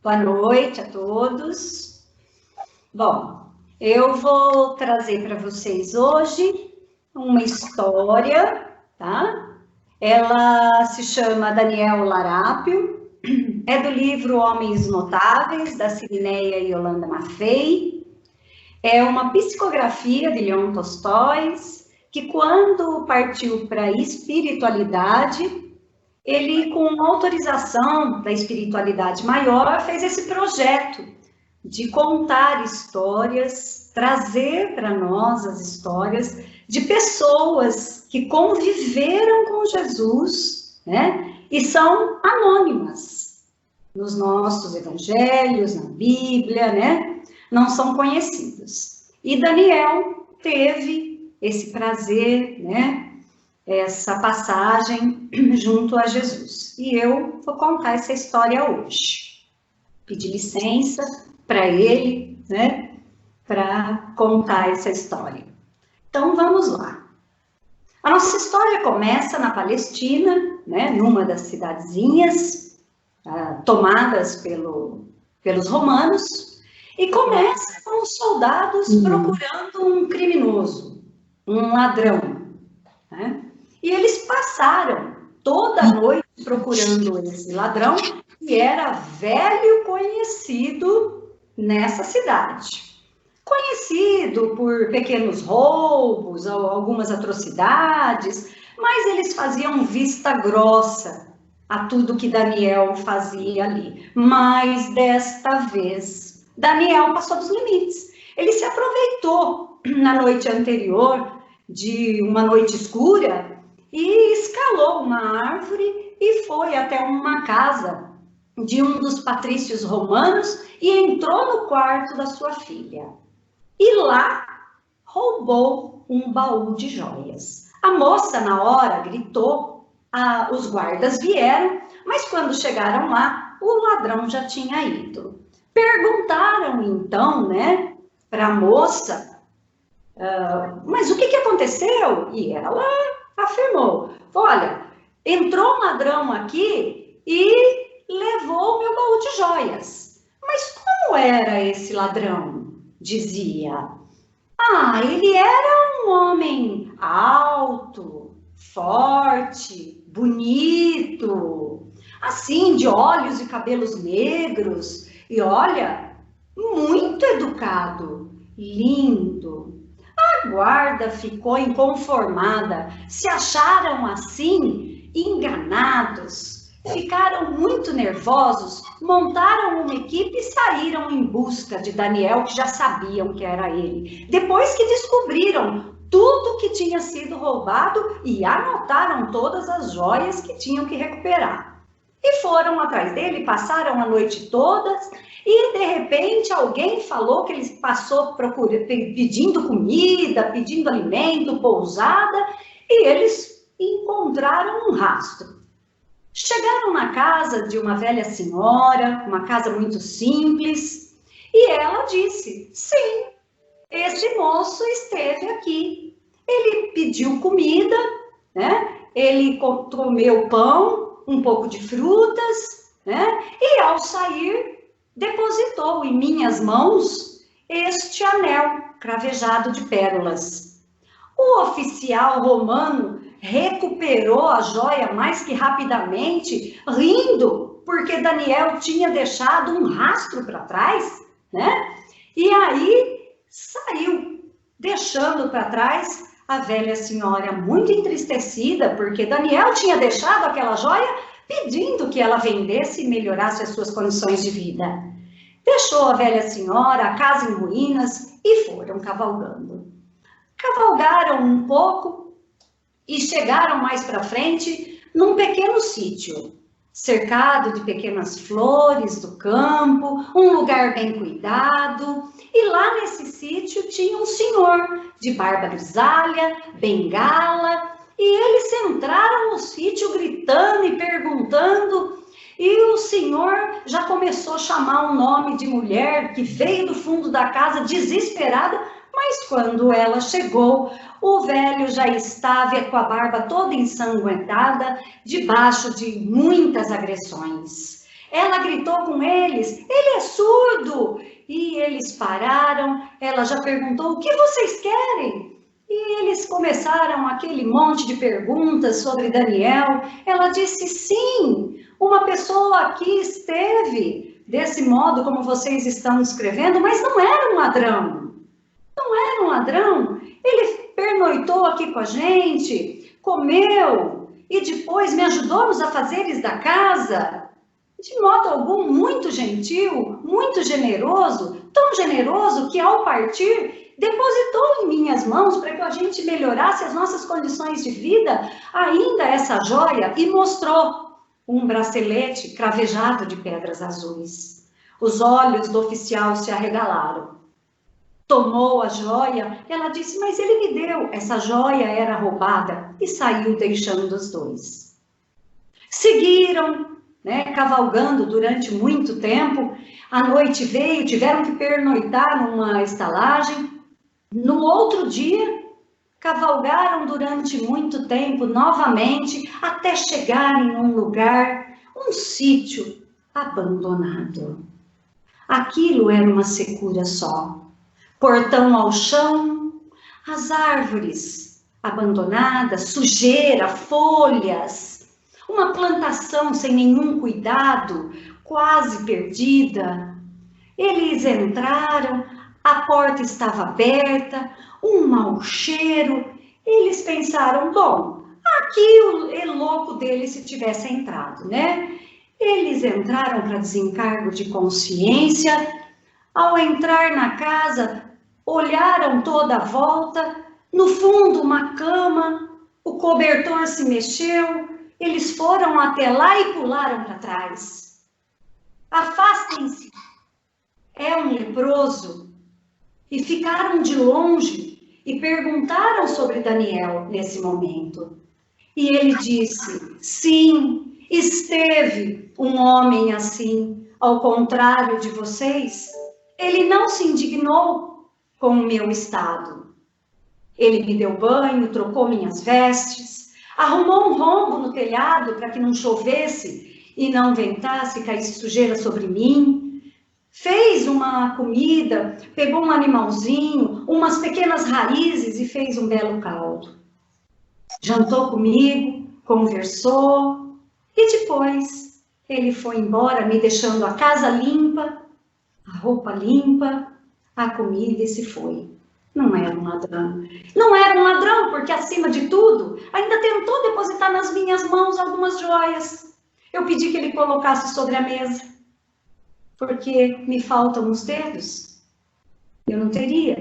Boa noite a todos. Bom, eu vou trazer para vocês hoje uma história, tá? Ela se chama Daniel Larápio, é do livro Homens Notáveis, da Cirineia e Yolanda Maffei. É uma psicografia de Leon Tolstói, que quando partiu para a espiritualidade, ele, com autorização da espiritualidade maior, fez esse projeto de contar histórias, trazer para nós as histórias de pessoas que conviveram com Jesus, né? E são anônimas nos nossos evangelhos, na Bíblia, né? Não são conhecidos. E Daniel teve esse prazer, né? Essa passagem junto a Jesus. E eu vou contar essa história hoje. Pedi licença para ele, né, para contar essa história. Então, vamos lá. A nossa história começa na Palestina, né, numa das cidadezinhas tomadas pelos romanos, e começa com os soldados procurando um criminoso, um ladrão, né? E eles passaram toda a noite procurando esse ladrão, que era velho conhecido nessa cidade. Conhecido por pequenos roubos ou algumas atrocidades, mas eles faziam vista grossa a tudo que Daniel fazia ali. Mas desta vez, Daniel passou dos limites. Ele se aproveitou na noite anterior de uma noite escura e escalou uma árvore e foi até uma casa de um dos patrícios romanos e entrou no quarto da sua filha. E lá roubou um baú de joias. A moça, na hora, gritou, os guardas vieram, mas quando chegaram lá, o ladrão já tinha ido. Perguntaram então, né, para a moça, mas o que aconteceu? E ela afirmou, olha, entrou um ladrão aqui e levou meu baú de joias. Mas como era esse ladrão? Dizia. Ele era um homem alto, forte, bonito, assim, de olhos e cabelos negros, e olha, muito educado, lindo. A guarda ficou inconformada, se acharam assim enganados, ficaram muito nervosos, montaram uma equipe e saíram em busca de Daniel, que já sabiam que era ele. Depois que descobriram tudo que tinha sido roubado e anotaram todas as joias que tinham que recuperar. E foram atrás dele, passaram a noite toda e, de repente, alguém falou que ele passou pedindo comida, pedindo alimento, pousada, e eles encontraram um rastro. Chegaram na casa de uma velha senhora, uma casa muito simples, e ela disse, sim, esse moço esteve aqui. Ele pediu comida, né? Ele comeu pão, um pouco de frutas, né? E ao sair, depositou em minhas mãos este anel cravejado de pérolas. O oficial romano recuperou a joia mais que rapidamente, rindo, porque Daniel tinha deixado um rastro para trás, né? E aí saiu, deixando para trás a velha senhora muito entristecida, porque Daniel tinha deixado aquela joia pedindo que ela vendesse e melhorasse as suas condições de vida. Deixou a velha senhora, a casa em ruínas e foram cavalgando. Cavalgaram um pouco e chegaram mais para frente num pequeno sítio, cercado de pequenas flores do campo, um lugar bem cuidado. E lá nesse sítio tinha um senhor de barba grisalha, bengala, e eles entraram no sítio gritando e perguntando, e o senhor já começou a chamar um nome de mulher que veio do fundo da casa desesperada, mas quando ela chegou, o velho já estava com a barba toda ensanguentada, debaixo de muitas agressões. Ela gritou com eles, absurdo! E eles pararam, ela já perguntou, o que vocês querem? E eles começaram aquele monte de perguntas sobre Daniel. Ela disse, sim, uma pessoa aqui esteve desse modo como vocês estão escrevendo, mas não era um ladrão. Não era um ladrão. Ele pernoitou aqui com a gente, comeu e depois me ajudou nos afazeres da casa. De modo algum, muito gentil, muito generoso, tão generoso que ao partir depositou em minhas mãos para que a gente melhorasse as nossas condições de vida, ainda essa joia, e mostrou um bracelete cravejado de pedras azuis. Os olhos do oficial se arregalaram. Tomou a joia, ela disse, mas ele me deu. Essa joia era roubada e saiu deixando os dois. Seguiram, cavalgando durante muito tempo. A noite veio, tiveram que pernoitar numa estalagem. No outro dia, cavalgaram durante muito tempo novamente, até chegarem num lugar, um sítio abandonado. Aquilo era uma secura só. Portão ao chão, as árvores abandonadas, sujeira, folhas, uma plantação sem nenhum cuidado, quase perdida. Eles entraram, a porta estava aberta, um mau cheiro. Eles pensaram, bom, aqui o louco dele se tivesse entrado, né? Eles entraram para desencargo de consciência. Ao entrar na casa, olharam toda a volta, no fundo uma cama, o cobertor se mexeu, eles foram até lá e pularam para trás. Afastem-se, é um leproso. E ficaram de longe e perguntaram sobre Daniel nesse momento. E ele disse, sim, esteve um homem assim, ao contrário de vocês. Ele não se indignou com o meu estado. Ele me deu banho, trocou minhas vestes, arrumou um rombo no telhado para que não chovesse e não ventasse e caísse sujeira sobre mim. Fez uma comida, pegou um animalzinho, umas pequenas raízes e fez um belo caldo. Jantou comigo, conversou e depois ele foi embora me deixando a casa limpa, a roupa limpa, a comida e se foi. Não era um ladrão. Não era um ladrão porque, acima de tudo, ainda tentou depositar nas minhas mãos algumas joias. Eu pedi que ele colocasse sobre a mesa, porque me faltam os dedos. Eu não teria.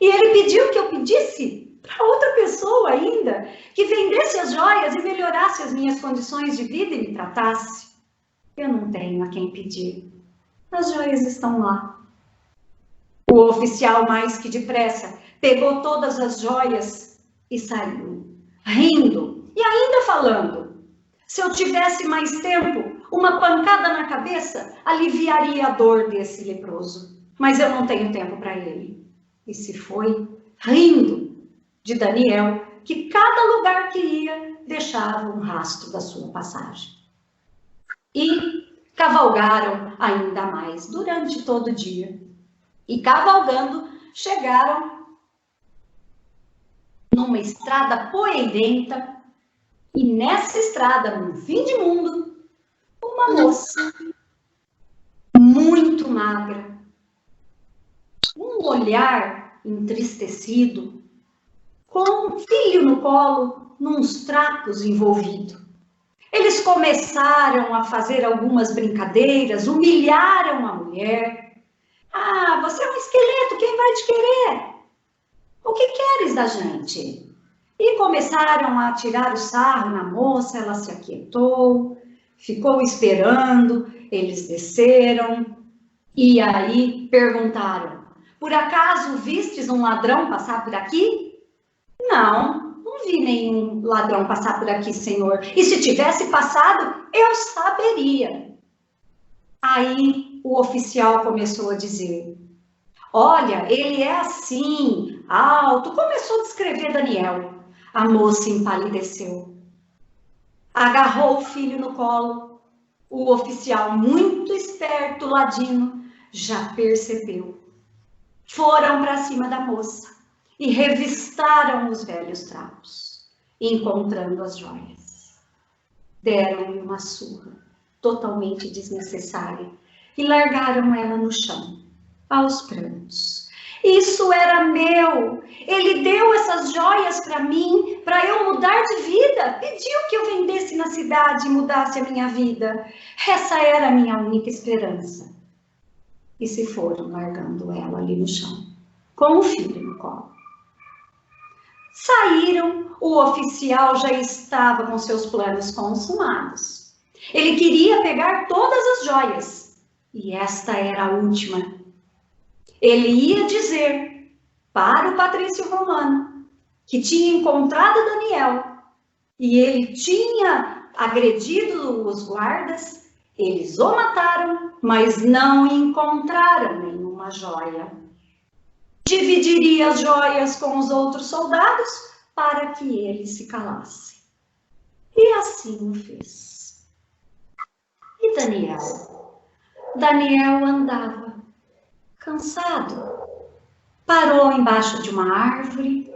E ele pediu que eu pedisse para outra pessoa ainda, que vendesse as joias e melhorasse as minhas condições de vida e me tratasse. Eu não tenho a quem pedir. As joias estão lá. O oficial, mais que depressa, pegou todas as joias e saiu, rindo e ainda falando. Se eu tivesse mais tempo, uma pancada na cabeça aliviaria a dor desse leproso. Mas eu não tenho tempo para ele. E se foi, rindo de Daniel, que cada lugar que ia deixava um rastro da sua passagem. E cavalgaram ainda mais durante todo o dia. E cavalgando, chegaram numa estrada poeirenta. E nessa estrada, no fim de mundo, uma moça muito magra, um olhar entristecido, com um filho no colo, nos trapos envolvido. Eles começaram a fazer algumas brincadeiras, humilharam a mulher. Ah, você é um esqueleto, quem vai te querer? O que queres da gente? E começaram a tirar o sarro na moça, ela se aquietou, ficou esperando, eles desceram e aí perguntaram, por acaso vistes um ladrão passar por aqui? Não, não vi nenhum ladrão passar por aqui, senhor. E se tivesse passado, eu saberia. Aí o oficial começou a dizer, olha, ele é assim, alto, começou a descrever Daniel. A moça empalideceu. Agarrou o filho no colo. O oficial, muito esperto, ladino, já percebeu. Foram para cima da moça e revistaram os velhos trapos, encontrando as joias. Deram-lhe uma surra totalmente desnecessária e largaram ela no chão, aos prantos. Isso era meu. Ele deu essas joias para mim, para eu mudar de vida. Pediu que eu vendesse na cidade e mudasse a minha vida. Essa era a minha única esperança. E se foram largando ela ali no chão, com o filho no colo. Saíram, o oficial já estava com seus planos consumados. Ele queria pegar todas as joias, e esta era a última. Ele ia dizer para o patrício romano que tinha encontrado Daniel, e ele tinha agredido os guardas. Eles o mataram, mas não encontraram nenhuma joia. Dividiria as joias com os outros soldados para que ele se calasse. E assim o fez. E Daniel? Daniel andava cansado. Parou embaixo de uma árvore,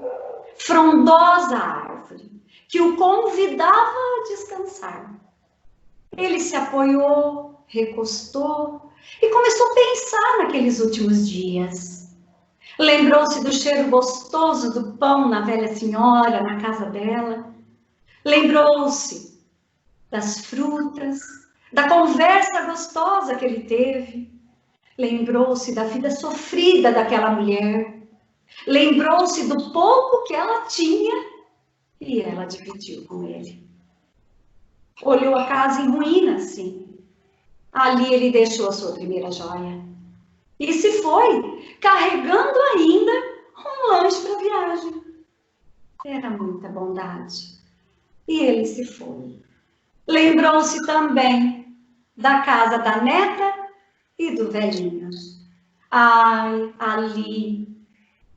frondosa árvore, que o convidava a descansar. Ele se apoiou, recostou e começou a pensar naqueles últimos dias. Lembrou-se do cheiro gostoso do pão na velha senhora, na casa dela. Lembrou-se das frutas, da conversa gostosa que ele teve. Lembrou-se da vida sofrida daquela mulher. Lembrou-se do pouco que ela tinha e ela dividiu com ele. Olhou a casa em ruínas, sim. Ali ele deixou a sua primeira joia. E se foi, carregando ainda um lanche para a viagem. Era muita bondade. E ele se foi. Lembrou-se também da casa da neta e do velhinho. Ai, ali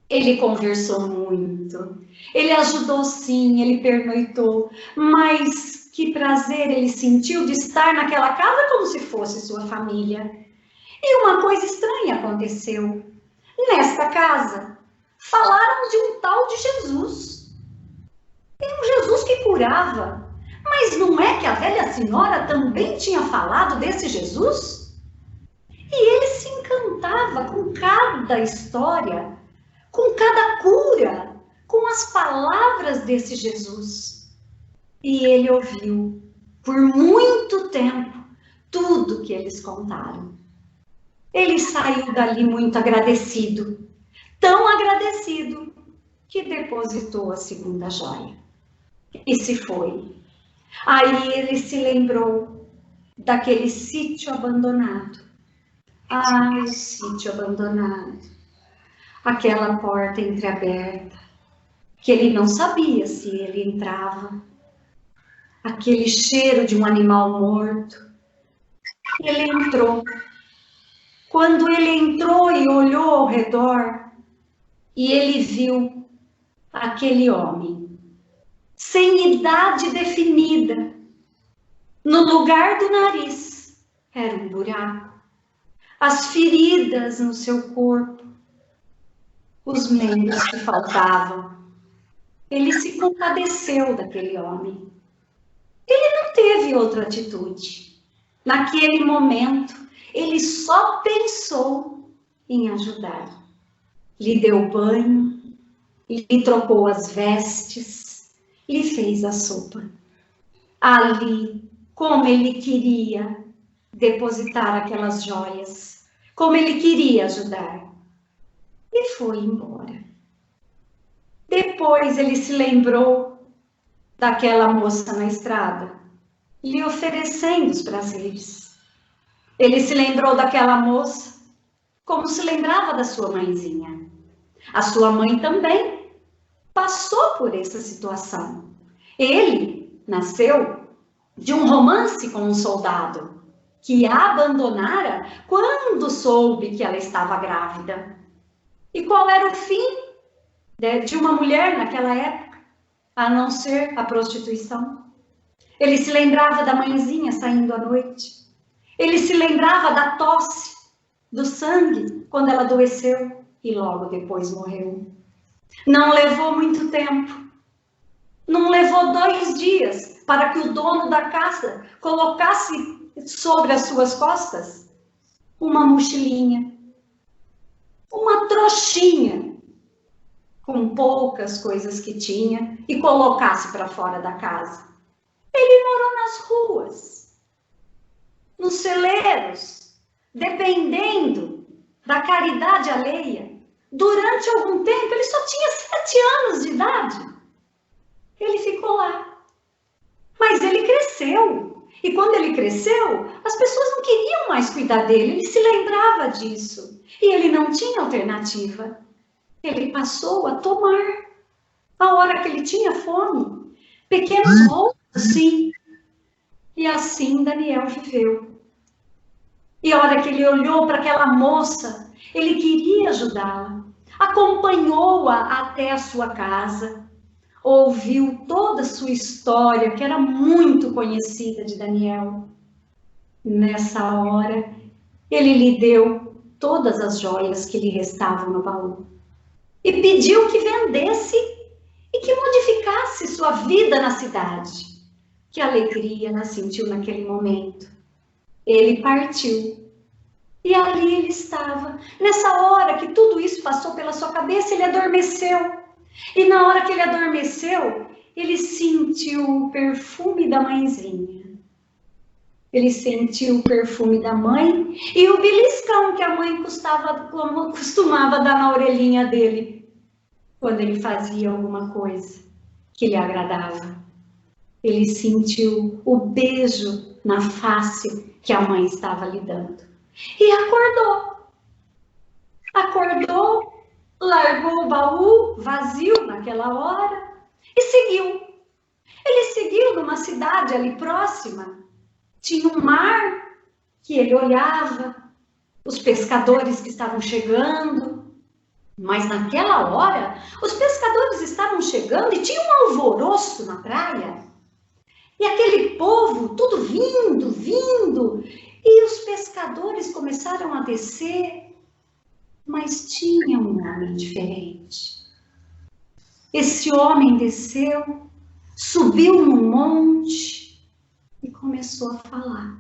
ele conversou muito. Ele ajudou sim, ele pernoitou, mas que prazer ele sentiu de estar naquela casa como se fosse sua família. E uma coisa estranha aconteceu. Nesta casa, falaram de um tal de Jesus. E um Jesus que curava. Mas não é que a velha senhora também tinha falado desse Jesus? E ele se encantava com cada história, com cada cura, com as palavras desse Jesus. E ele ouviu, por muito tempo, tudo que eles contaram. Ele saiu dali muito agradecido, tão agradecido, que depositou a segunda joia. E se foi. Aí ele se lembrou daquele sítio abandonado. Ai, o sítio abandonado. Aquela porta entreaberta, que ele não sabia se ele entrava. Aquele cheiro de um animal morto. Ele entrou. Quando ele entrou e olhou ao redor, e ele viu aquele homem, sem idade definida, no lugar do nariz, era um buraco. As feridas no seu corpo, os membros que faltavam. Ele se compadeceu daquele homem. Ele não teve outra atitude. Naquele momento, ele só pensou em ajudar. Lhe deu banho, lhe trocou as vestes, lhe fez a sopa. Ali, como ele queria depositar aquelas joias, como ele queria ajudar. E foi embora. Depois ele se lembrou daquela moça na estrada, lhe oferecendo os prazeres. Ele se lembrou daquela moça, como se lembrava da sua mãezinha. A sua mãe também passou por essa situação. Ele nasceu de um romance com um soldado que a abandonara quando soube que ela estava grávida. E qual era o fim de uma mulher naquela época, a não ser a prostituição? Ele se lembrava da mãezinha saindo à noite. Ele se lembrava da tosse do sangue quando ela adoeceu e logo depois morreu. Não levou muito tempo. Não levou 2 dias para que o dono da casa colocasse sobre as suas costas uma mochilinha, uma trouxinha com poucas coisas que tinha e colocasse para fora da casa. Ele morou nas ruas, nos celeiros, dependendo da caridade alheia. Durante algum tempo, ele só tinha 7 anos de idade. Ele ficou lá. Mas ele cresceu. E quando ele cresceu, as pessoas não queriam mais cuidar dele. Ele se lembrava disso. E ele não tinha alternativa. Ele passou a tomar, a hora que ele tinha fome, pequenos rolos, sim. E assim Daniel viveu. E a hora que ele olhou para aquela moça, ele queria ajudá-la. Acompanhou-a até a sua casa. Ouviu toda a sua história, que era muito conhecida de Daniel. Nessa hora, ele lhe deu todas as joias que lhe restavam no baú. E pediu que vendesse e que modificasse sua vida na cidade. Que alegria ela sentiu naquele momento. Ele partiu. E ali ele estava. Nessa hora que tudo isso passou pela sua cabeça, ele adormeceu. E na hora que ele adormeceu, ele sentiu o perfume da mãezinha. Ele sentiu o perfume da mãe e o beliscão que a mãe costumava dar na orelhinha dele quando ele fazia alguma coisa que lhe agradava. Ele sentiu o beijo na face que a mãe estava lhe dando. E acordou. Acordou, largou o baú vazio naquela hora e seguiu. Ele seguiu numa cidade ali próxima. Tinha um mar que ele olhava, os pescadores que estavam chegando. Mas naquela hora, os pescadores estavam chegando e tinha um alvoroço na praia. E aquele povo, tudo vindo. E os pescadores começaram a descer. Mas tinha um homem diferente. Esse homem desceu, subiu num monte e começou a falar.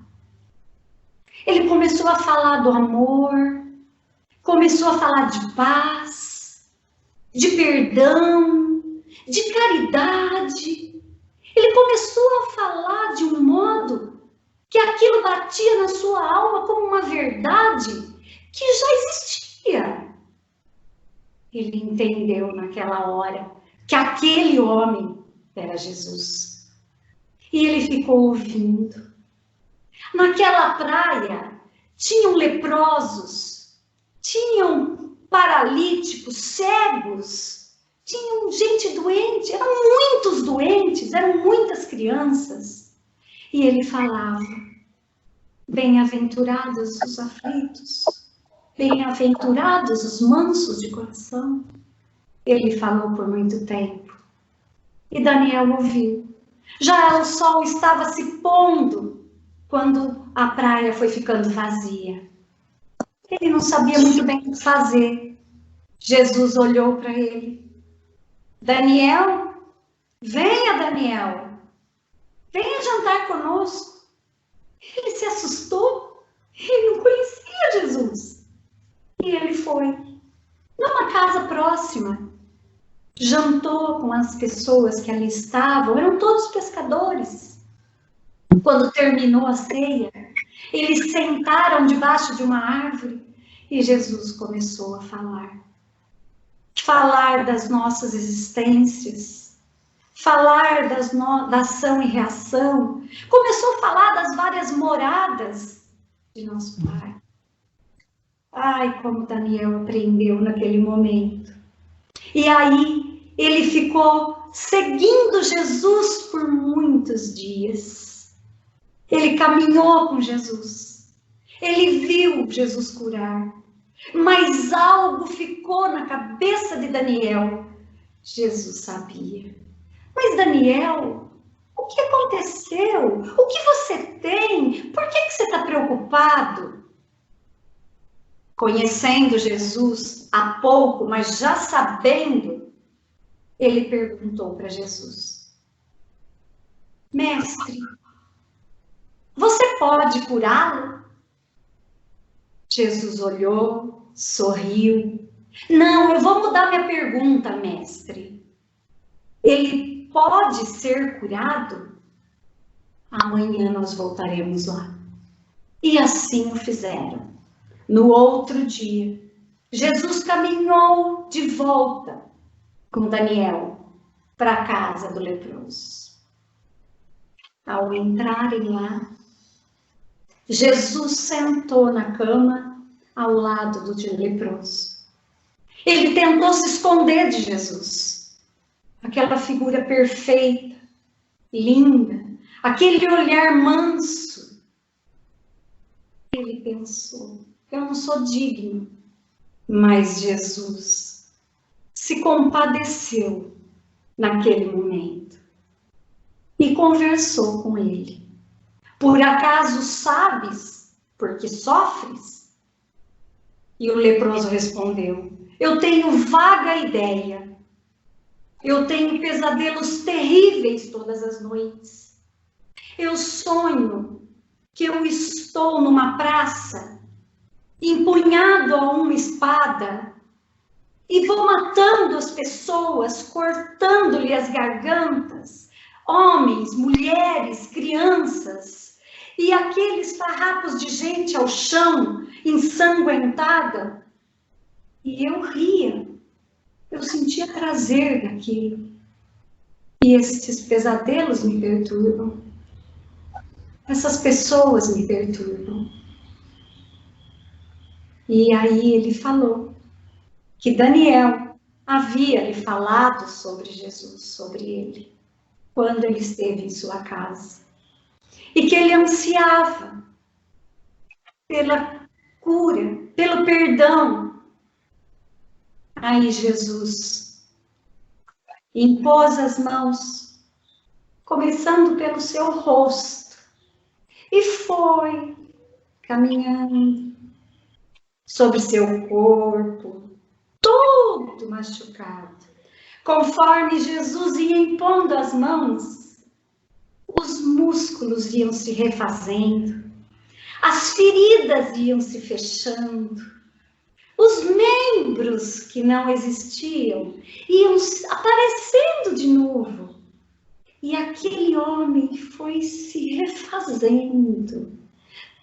Ele começou a falar do amor, começou a falar de paz, de perdão, de caridade. Ele começou a falar de um modo que aquilo batia na sua alma como uma verdade que já existia. Ele entendeu naquela hora que aquele homem era Jesus. E ele ficou ouvindo. Naquela praia, tinham leprosos, tinham paralíticos, cegos, tinham gente doente, eram muitos doentes, eram muitas crianças. E ele falava, bem-aventurados os aflitos, bem-aventurados os mansos de coração. Ele falou por muito tempo. E Daniel ouviu. Já o sol estava se pondo quando a praia foi ficando vazia. Ele não sabia muito bem o que fazer. Jesus olhou para ele. Daniel, venha, Daniel. Venha jantar conosco. Ele se assustou. Ele não conhecia Jesus. E ele foi. Numa casa próxima. Jantou com as pessoas que ali estavam, eram todos pescadores. Quando terminou a ceia, eles sentaram debaixo de uma árvore e Jesus começou a falar. Falar das nossas existências, falar da ação e reação. Começou a falar das várias moradas de nosso Pai. Ai, como Daniel aprendeu naquele momento. E aí, ele ficou seguindo Jesus por muitos dias. Ele caminhou com Jesus. Ele viu Jesus curar. Mas algo ficou na cabeça de Daniel. Jesus sabia. Mas Daniel, o que aconteceu? O que você tem? Por que você está preocupado? Conhecendo Jesus há pouco, mas já sabendo, ele perguntou para Jesus: Mestre, você pode curá-lo? Jesus olhou, sorriu. Não, eu vou mudar minha pergunta, mestre. Ele pode ser curado? Amanhã nós voltaremos lá. E assim o fizeram. No outro dia, Jesus caminhou de volta com Daniel para a casa do leproso. Ao entrarem lá, Jesus sentou na cama ao lado do leproso. Ele tentou se esconder de Jesus. Aquela figura perfeita, linda, aquele olhar manso. Ele pensou: eu não sou digno. Mas Jesus se compadeceu naquele momento e conversou com ele. Por acaso sabes por que sofres? E o leproso respondeu: eu tenho vaga ideia. Eu tenho pesadelos terríveis todas as noites. Eu sonho que eu estou numa praça, empunhado a uma espada, e vou matando as pessoas, cortando-lhe as gargantas, homens, mulheres, crianças, e aqueles farrapos de gente ao chão, ensanguentada. E eu ria, eu sentia prazer naquilo. E esses pesadelos me perturbam. Essas pessoas me perturbam. E aí ele falou que Daniel havia lhe falado sobre Jesus, sobre ele, quando ele esteve em sua casa. E que ele ansiava pela cura, pelo perdão. Aí Jesus impôs as mãos, começando pelo seu rosto, e foi caminhando sobre seu corpo, todo machucado. Conforme Jesus ia impondo as mãos, os músculos iam se refazendo, as feridas iam se fechando, os membros que não existiam iam aparecendo de novo. E aquele homem foi se refazendo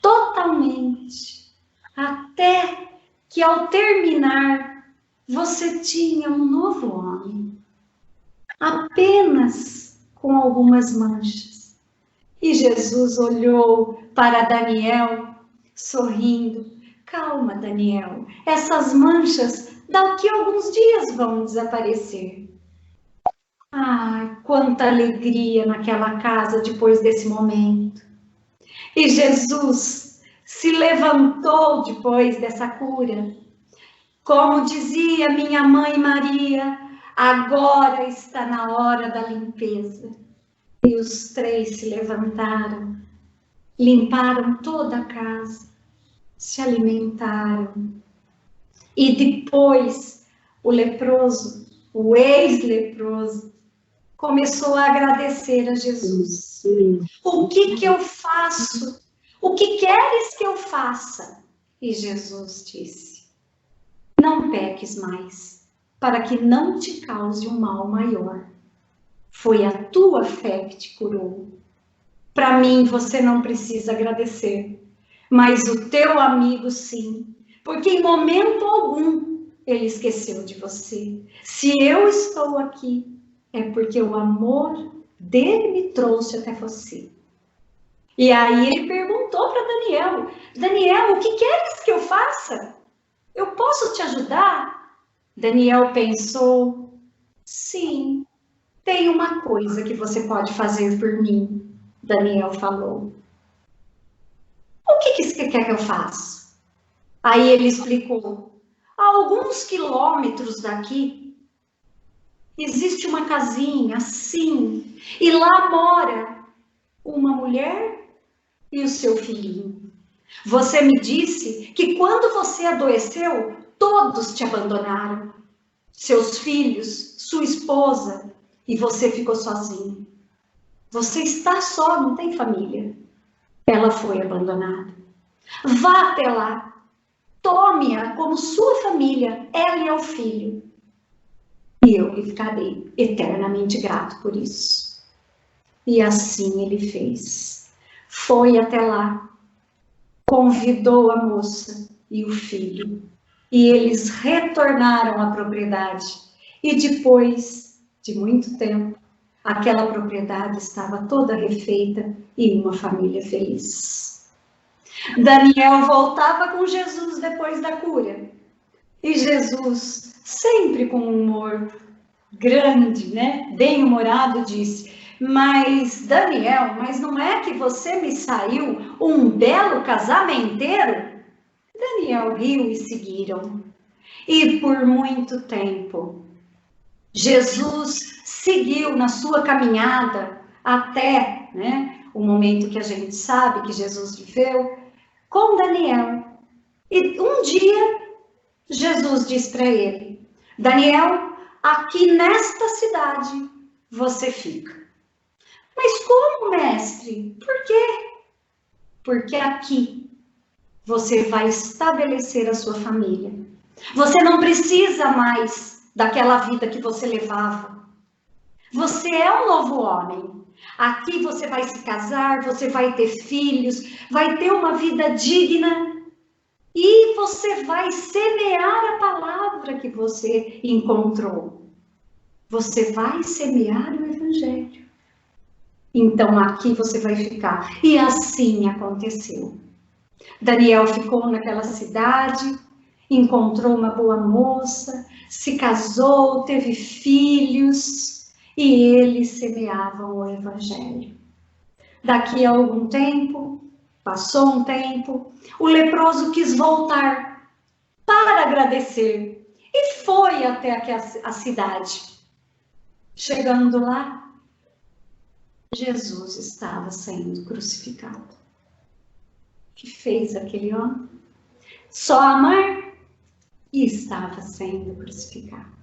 totalmente, até que ao terminar, você tinha um novo homem, apenas com algumas manchas. E Jesus olhou para Daniel, sorrindo: calma, Daniel, essas manchas daqui a alguns dias vão desaparecer. Ai, quanta alegria naquela casa depois desse momento. E Jesus se levantou depois dessa cura. Como dizia minha mãe Maria, agora está na hora da limpeza. E os três se levantaram, limparam toda a casa, se alimentaram. E depois o leproso, o ex-leproso, começou a agradecer a Jesus. O que eu faço? O que queres que eu faça? E Jesus disse: não peques mais, para que não te cause um mal maior. Foi a tua fé que te curou. Para mim você não precisa agradecer, mas o teu amigo sim, porque em momento algum ele esqueceu de você. Se eu estou aqui, é porque o amor dele me trouxe até você. E aí ele perguntou para Daniel: Daniel, o que queres que eu faça? Eu posso te ajudar? Daniel pensou: sim, tem uma coisa que você pode fazer por mim. Daniel falou: o que você quer que eu faça? Aí ele explicou: a alguns quilômetros daqui existe uma casinha assim, e lá mora uma mulher e o seu filhinho. Você me disse que quando você adoeceu, todos te abandonaram. Seus filhos, sua esposa, e você ficou sozinho. Você está só, não tem família. Ela foi abandonada. Vá até lá. Tome-a como sua família, ela e o filho. E eu lhe ficarei eternamente grato por isso. E assim ele fez. Foi até lá, convidou a moça e o filho, e eles retornaram à propriedade. E depois de muito tempo, aquela propriedade estava toda refeita e uma família feliz. Daniel voltava com Jesus depois da cura. E Jesus, sempre com um humor grande, né? Bem-humorado, disse: mas Daniel, mas não é que você me saiu um belo casamenteiro? Daniel riu e seguiram. E por muito tempo, Jesus seguiu na sua caminhada até, né, o momento que a gente sabe que Jesus viveu com Daniel. E um dia Jesus diz para ele: Daniel, aqui nesta cidade você fica. Mas como, mestre? Por quê? Porque aqui você vai estabelecer a sua família. Você não precisa mais daquela vida que você levava. Você é um novo homem. Aqui você vai se casar, você vai ter filhos, vai ter uma vida digna. E você vai semear a palavra que você encontrou. Você vai semear o evangelho. Então aqui você vai ficar. E assim aconteceu. Daniel ficou naquela cidade, encontrou uma boa moça, se casou, teve filhos e eles semeavam o evangelho. Daqui a algum tempo, passou um tempo, o leproso quis voltar para agradecer e foi até a cidade. Chegando lá, Jesus estava sendo crucificado. O que fez aquele homem? Só amar e estava sendo crucificado.